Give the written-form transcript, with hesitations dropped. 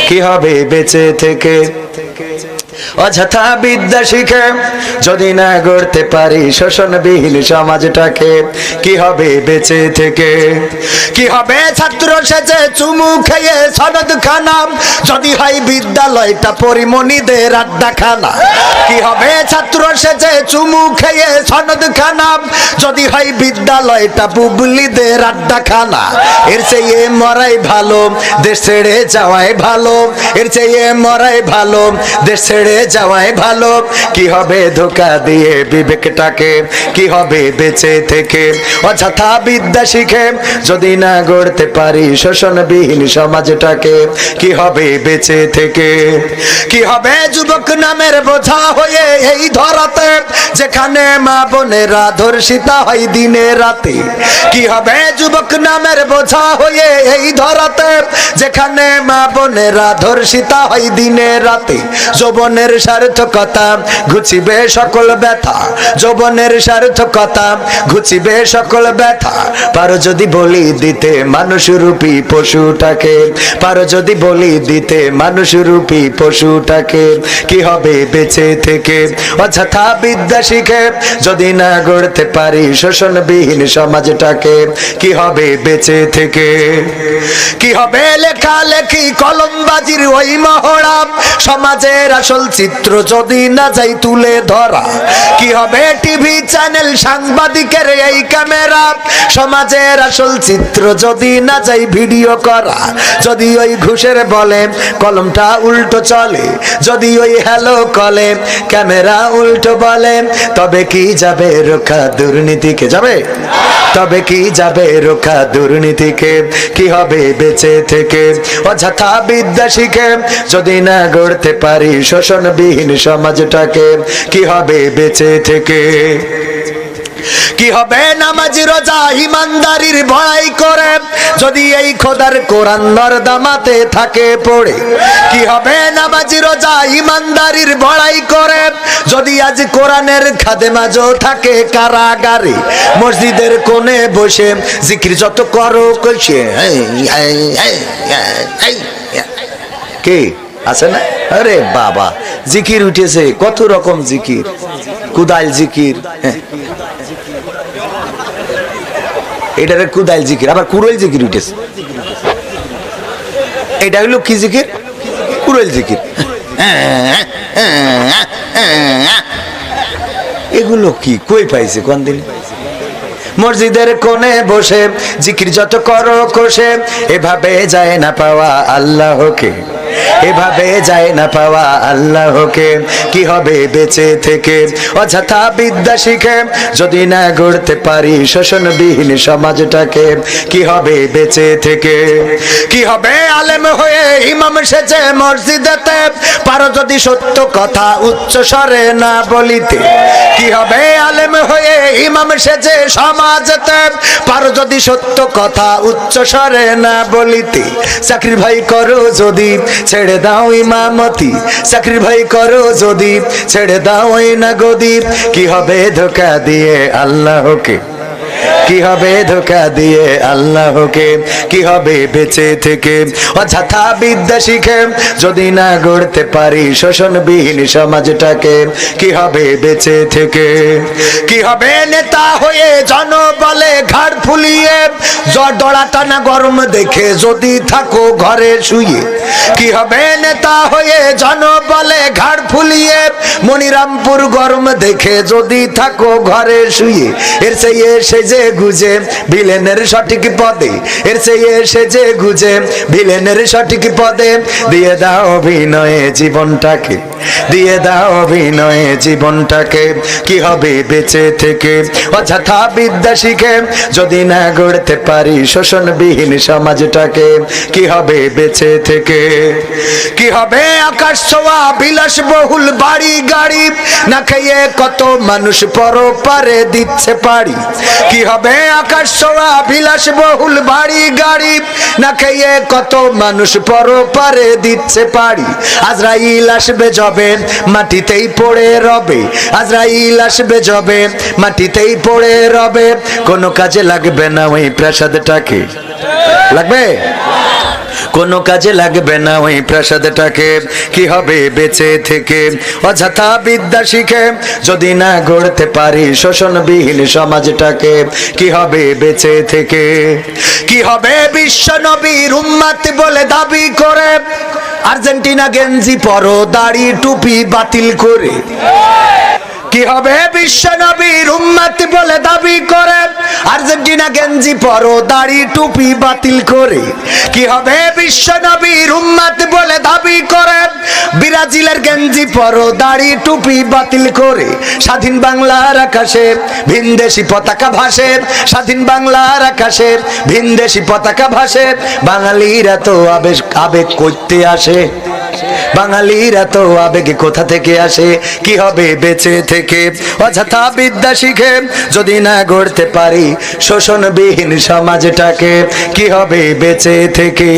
কি হবে বেঁচে থেকে। অযথা বিদ্যা শিখে যদি না গড়তে পারি শোষণবিহীন সমাজটাকে, কি হবে বেঁচে থেকে। কি হবে ছাত্র সেজে চুমু খেয়ে সনদ খানা, যদি হয় বিদ্যালয়টা পরিমণিদের আড্ডাখানা। কি হবে ছাত্র সেজে চুমু খেয়ে সনদ খানা, যদি হয় বিদ্যালয়টা বুবলিদের আড্ডাখানা। এর চেয়ে মরাই ভালো, দেশ ছেড়ে যাওয়াই ভালো। এর চেয়ে মরাই ভালো, দেশ ছেড়ে যাওয়াই ভালো। কি হবে ধোঁকা দিয়ে বিবেকটাকে, কি হবে বেঁচে থেকে। অযথা বিদ্যা শিখে যদি না গড়তে পারি শোষণবিহীন সমাজটাকে, কি হবে বেঁচে থেকে। কি হবে যুবক নামের বোঝা হয়ে এই ধরাতে, যেখানে মা বোনেরা ধর্ষিতা হয় দিনে রাতে। কি হবে যুবক নামের বোঝা হয়ে এই ধরাতে, যেখানে মা বোনেরা ধর্ষিতা হয় দিনে রাতে। যৌবনের সার্থকতা ঘুচিবে সকল ব্যথা, যৌবনের সার্থকতা ঘুচিবে সকল ব্যথা। পারো যদি বলি দিতে মানুষরূপী পশুটাকে, পারো যদি বলি দিতে মানুষরূপী পশুটাকে, কি হবে বেঁচে থেকে। অযথা বিদ্যা শিখে যদি না গড়তে পারি শোষণবিহীন সমাজটাকে, কি হবে বেঁচে থেকে। কি হবে লেখালেখি কলমবাজির ওই মহড়া, সমাজের আসল চিত্র যদি না যাই তুলে ধরা। কি হবে টিভি চ্যানেল সাংবাদিকের এই ক্যামেরা, সমাজের আসল চিত্র যদি না যাই ভিডিও করা। যদি ওই ঘুষের বলে কলমটা উল্টো চলে, যদি ওই হ্যালো কলে ক্যামেরা উল্টো বলে, তবে কি যাবে রক্ষা দুর্নীতিকে, যাবে তবে কি যাবে রক্ষা দুর্নীতিকে। কি হবে বেঁচে থেকে। অযথা বিদ্যা শিখে যদি না গড়তে পারি শোষণবিহীন সমাজটাকে, কি হবে বেঁচে থেকে। কি হবে নামাজি রোজা ইমানদারির বড়াই করে, যদি এই খোদার কোরআন নর্দমাতে থাকে পড়ে। কি হবে নামাজি রোজা ইমানদারির বড়াই করে, যদি আজ কোরআনের খাদেমাজও থাকে কারাগারে। মসজিদের কোণে বসে জিকির যত করো কইছে, কি আছে না? আরে বাবা জিকির উঠেছে, কত রকম জিকির, কুদাইল জিকির, এটারে কুদাইল জিকির, আবার কুড়াইল জিকির উঠেছে। এটা হলো কি জিকির? কুড়াইল জিকির। এগুলো কি কই পাইছে কোন দিন? মসজিদের কোণে বসে জিকির যত করো কষে, এভাবে যায় না পাওয়া আল্লাহকে, এভাবে যায় না পাওয়া আল্লাহকে। কি হবে বেঁচে থেকে। অযথা বিদ্যা শিখে যদি না গড়তে পারি শোষণবিহীন সমাজটাকে, কি হবে বেঁচে থেকে। কি হবে আলেম হয়ে ইমাম সেজে মসজিদেতে, পারো যদি সত্য কথা উচ্চ স্বরে না বলিতে। কি হবে আলেম হয়ে ইমাম সেজে সমাজেতে, পারো যদি সত্য কথা উচ্চ স্বরে না বলিতে। চাকরির ভাই করো যদি ছেড়ে দাও ইমামতি, চাকরির ভাই করো যদি ছেড়ে দাও ওই না গদি। কি হবে ধোঁকা দিয়ে আল্লাহকে, কি হবে ধোঁকা দিয়ে আল্লাহকে। কি হবে বেঁচে থেকে। অযথা বিদ্যা শিখে যদি না গড়তে পারি শোষণবিহীন সমাজটাকে, কি হবে বেঁচে থেকে। কি হবে নেতা হয়ে জনবলে ঘাড় ফুলিয়ে, জ্বর দড়া টানা গরম দেখে যদি থাকো ঘরে শুয়ে। কি হবে নেতা হয়ে জনবলে ঘাড় ফুলিয়ে, মনিরামপুর গরম দেখে যদি থাকো ঘরে শুয়ে। এর চেয়ে সেজে গুজে ভিলেনের সঠিক পদে, এর চেয়ে সেজে গুজে ভিলেনের সঠিক পদে, দিয়ে দাও অভিনয়ে জীবনটাকে, দিয়ে দাও অভিনয়ে জীবনটাকে। কি হবে বেঁচে থেকে। অযথা বিদ্যা শিখে যদি না গড়তে পারি শোষণবিহীন সমাজটাকে, কি হবে বেঁচে থেকে। কি হবে আকাশ ছোঁয়া বিলাসবহুল বাড়ি গাড়ি, না খেয়ে কত মানুষ পরপারে দিচ্ছে পাড়ি। কি হবে আকাশ ছোঁয়া বিলাসবহুল বাড়ি গাড়ি, না খেয়ে কত মানুষ পরপারে দিচ্ছে পাড়ি। আজরাইল আসবে যবে মাটিতেই পড়ে রবে, আজরাইল আসবে যবে মাটিতেই পড়ে রবে। কোনো কাজে লাগবে না ওই প্রাসাদটাকে, লাগবে কোনো কাজে লাগবে না ওই প্রাসাদটাকে, কি হবে বেঁচে থেকে? অযথা বিদ্যা শিখে যদি না গড়তে পারি শোষণবিহীন সমাজটাকে, কি হবে বেঁচে থেকে? কি হবে বিশ্ব নবীর উম্মত বলে দাবি করে আর্জেন্টিনা গেঞ্জি পরো, দাড়ি টুপি বাতিল করে? কি হবে বিশ্ব নবীর উম্মত বলে দাবি করে আর্জেন্টিনা গেঞ্জি পরো, দাড়ি টুপি বাতিল করে? কি হবে বিশ্ব নবীর উম্মত বলে দাবি করে ব্রাজিলের গেঞ্জি পরো, দাড়ি টুপি বাতিল করে? স্বাধীন বাংলার আকাশে ভিনদেশি পতাকা ভাসে, স্বাধীন বাংলার আকাশে ভিনদেশি পতাকা ভাসে, বাঙালিরা তো আবেগ করতে আসে, বাঙালিরা তো আবেগে কোথা থেকে আসে? কি হবে বেঁচে থেকে? অযথা বিদ্যা শিখে যদি না গড়তে পারি শোষণবিহীন সমাজটাকে, কি হবে বেঁচে থেকে?